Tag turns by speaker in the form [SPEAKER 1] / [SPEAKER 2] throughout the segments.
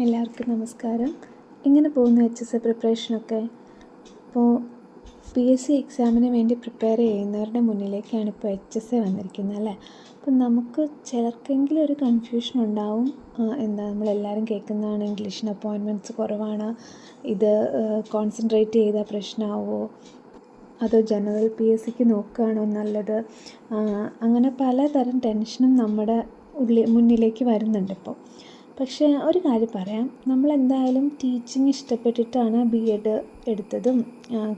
[SPEAKER 1] എല്ലാവർക്കും നമസ്കാരം. ഇങ്ങനെ പോകുന്നു HSC പ്രിപ്പറേഷനൊക്കെ. അപ്പോൾ PSC എക്സാമിന് വേണ്ടി പ്രിപ്പയർ ചെയ്യുന്നവരുടെ മുന്നിലേക്കാണ് ഇപ്പോൾ HSC വന്നിരിക്കുന്നത് അല്ലേ. അപ്പം നമുക്ക് ചിലർക്കെങ്കിലും ഒരു കൺഫ്യൂഷൻ ഉണ്ടാവും. നമ്മളെല്ലാവരും കേൾക്കുന്നതാണ് ഇംഗ്ലീഷിന് അപ്പോയിൻമെൻറ്റ്സ് കുറവാണ്, ഇത് കോൺസെൻട്രേറ്റ് ചെയ്താൽ പ്രശ്നമാവുമോ, അതോ ജനറൽ PSCക്ക് നോക്കുകയാണോ നല്ലത്. അങ്ങനെ പലതരം ടെൻഷനും നമ്മുടെ മുന്നിലേക്ക് വരുന്നുണ്ട് ഇപ്പോൾ. പക്ഷേ ഒരു കാര്യം പറയാം, നമ്മളെന്തായാലും ടീച്ചിങ് ഇഷ്ടപ്പെട്ടിട്ടാണ് B.Ed എടുത്തതും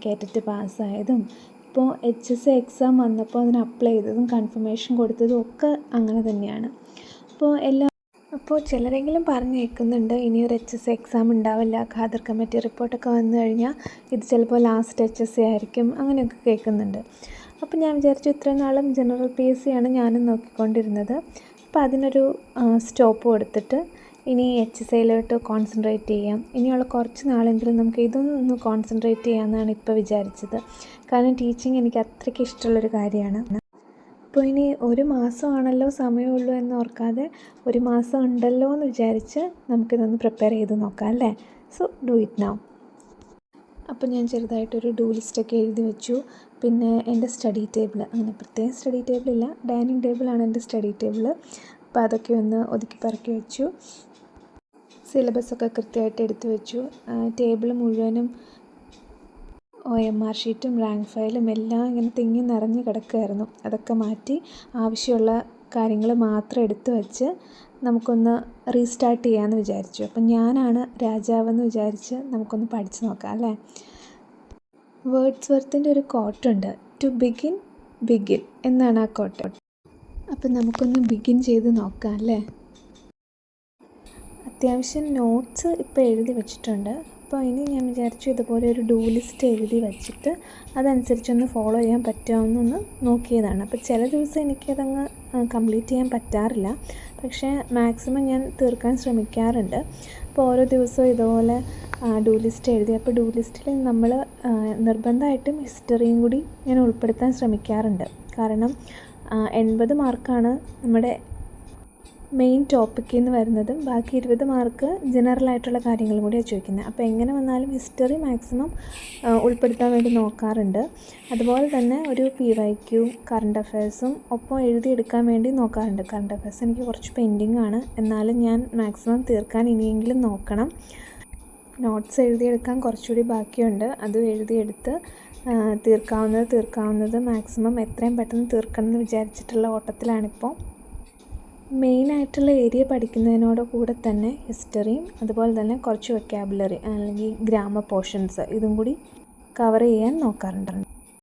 [SPEAKER 1] കേറ്ററ്റ് പാസ്സായതും ഇപ്പോൾ HSC എക്സാം വന്നപ്പോൾ അതിന് അപ്ലൈ ചെയ്തതും കൺഫർമേഷൻ കൊടുത്തതും ഒക്കെ അങ്ങനെ തന്നെയാണ്. അപ്പോൾ ചിലരെങ്കിലും പറഞ്ഞു കേൾക്കുന്നുണ്ട് ഇനിയൊരു HSC എക്സാം ഉണ്ടാവില്ല, ഖാദർ കമ്മിറ്റി റിപ്പോർട്ടൊക്കെ വന്നു കഴിഞ്ഞാൽ ഇത് ചിലപ്പോൾ ലാസ്റ്റ് HSC ആയിരിക്കും, അങ്ങനെയൊക്കെ കേൾക്കുന്നുണ്ട്. അപ്പോൾ ഞാൻ വിചാരിച്ചു ഇത്രയും നാളും ജനറൽ PSC ആണ് ഞാനും നോക്കിക്കൊണ്ടിരുന്നത്. അപ്പോൾ അതിനൊരു സ്റ്റോപ്പ് കൊടുത്തിട്ട് ഇനി HSCയിലോട്ട് കോൺസെൻട്രേറ്റ് ചെയ്യാം. ഇനിയുള്ള കുറച്ച് നാളെങ്കിലും നമുക്ക് ഇതൊന്ന് കോൺസെൻട്രേറ്റ് ചെയ്യാമെന്നാണ് ഇപ്പോൾ വിചാരിച്ചത്. കാരണം ടീച്ചിങ് എനിക്ക് അത്രയ്ക്ക് ഇഷ്ടമുള്ളൊരു കാര്യമാണ്. അപ്പോൾ ഇനി ഒരു മാസമാണല്ലോ സമയമുള്ളൂ എന്ന് ഓർക്കാതെ ഒരു മാസം ഉണ്ടല്ലോ എന്ന് വിചാരിച്ച് നമുക്കിതൊന്ന് പ്രിപ്പയർ ചെയ്ത് നോക്കാം അല്ലേ. So do it now. അപ്പോൾ ഞാൻ ചെറുതായിട്ടൊരു ഡൂ ലിസ്റ്റൊക്കെ എഴുതി വെച്ചു. പിന്നെ എൻ്റെ സ്റ്റഡി ടേബിൾ, അങ്ങനെ പ്രത്യേകം സ്റ്റഡി ടേബിളില്ല, ഡൈനിങ് ടേബിളാണ് എൻ്റെ സ്റ്റഡി ടേബിൾ. അപ്പോൾ അതൊക്കെ ഒന്ന് ഒതുക്കി പറക്കി വെച്ചു. സിലബസൊക്കെ കൃത്യമായിട്ട് എടുത്തു വെച്ചു. ടേബിൾ മുഴുവനും OMR ഷീറ്റും റാങ്ക് ഫയലും എല്ലാം ഇങ്ങനെ തിങ്ങി നിറഞ്ഞ് കിടക്കുമായിരുന്നു. അതൊക്കെ മാറ്റി ആവശ്യമുള്ള കാര്യങ്ങൾ മാത്രം എടുത്തു വെച്ച് നമുക്കൊന്ന് റീസ്റ്റാർട്ട് ചെയ്യാമെന്ന് വിചാരിച്ചു. അപ്പം ഞാനാണ് രാജാവെന്ന് വിചാരിച്ച് നമുക്കൊന്ന് പഠിച്ചു നോക്കാം അല്ലേ. വേർഡ്സ്വർത്തിൻ്റെ ഒരു കോട്ടുണ്ട്, ടു ബിഗിൻ ബിഗിൻ എന്നാണ് ആ കോട്ട്. അപ്പം നമുക്കൊന്ന് ബിഗിൻ ചെയ്ത് നോക്കാം അല്ലേ. അത്യാവശ്യം നോട്ട്സ് ഇപ്പോൾ എഴുതി വെച്ചിട്ടുണ്ട്. അപ്പോൾ ഇനി ഞാൻ വിചാരിച്ചു ഇതുപോലെ ഒരു ഡൂ ലിസ്റ്റ് എഴുതി വെച്ചിട്ട് അതനുസരിച്ചൊന്ന് ഫോളോ ചെയ്യാൻ പറ്റുമെന്നൊന്ന് നോക്കിയതാണ്. അപ്പോൾ ചില ദിവസം എനിക്കതങ്ങ് കംപ്ലീറ്റ് ചെയ്യാൻ പറ്റാറില്ല, പക്ഷേ മാക്സിമം ഞാൻ തീർക്കാൻ ശ്രമിക്കാറുണ്ട്. അപ്പോൾ ഓരോ ദിവസവും ഇതുപോലെ ഡൂ ലിസ്റ്റ് എഴുതി. അപ്പോൾ ഡൂ ലിസ്റ്റിൽ നമ്മൾ നിർബന്ധമായിട്ടും ഹിസ്റ്ററിയും കൂടി ഞാൻ ഉൾപ്പെടുത്താൻ ശ്രമിക്കാറുണ്ട്. കാരണം 80 മാർക്കാണ് നമ്മുടെ മെയിൻ ടോപ്പിക്കിൽ നിന്ന് വരുന്നതും ബാക്കി 20 മാർക്ക് ജനറലായിട്ടുള്ള കാര്യങ്ങളും കൂടിയാണ് ചോദിക്കുന്നത്. അപ്പോൾ എങ്ങനെ വന്നാലും ഹിസ്റ്ററി മാക്സിമം ഉൾപ്പെടുത്താൻ വേണ്ടി നോക്കാറുണ്ട്. അതുപോലെ തന്നെ ഒരു PYQ കറണ്ട് അഫയേഴ്സും ഒപ്പം എഴുതിയെടുക്കാൻ വേണ്ടി നോക്കാറുണ്ട്. കറണ്ട് അഫയേഴ്സ് എനിക്ക് കുറച്ച് പെൻഡിങ് ആണ്, എന്നാലും ഞാൻ മാക്സിമം തീർക്കാൻ ഇനിയെങ്കിലും നോക്കണം. നോട്ട്സ് എഴുതിയെടുക്കാൻ കുറച്ചുകൂടി ബാക്കിയുണ്ട്, അതും എഴുതിയെടുത്ത് തീർക്കാവുന്നത് മാക്സിമം എത്രയും പെട്ടെന്ന് തീർക്കണം എന്ന് വിചാരിച്ചിട്ടുള്ള ഓട്ടത്തിലാണിപ്പോൾ. മെയിനായിട്ടുള്ള ഏരിയ പഠിക്കുന്നതിനോട് കൂടെ തന്നെ ഹിസ്റ്ററിയും അതുപോലെ തന്നെ കുറച്ച് വൊക്കാബുലറി അല്ലെങ്കിൽ ഗ്രാമർ പോർഷൻസ് ഇതും കൂടി കവർ ചെയ്യാൻ നോക്കാറുണ്ട്.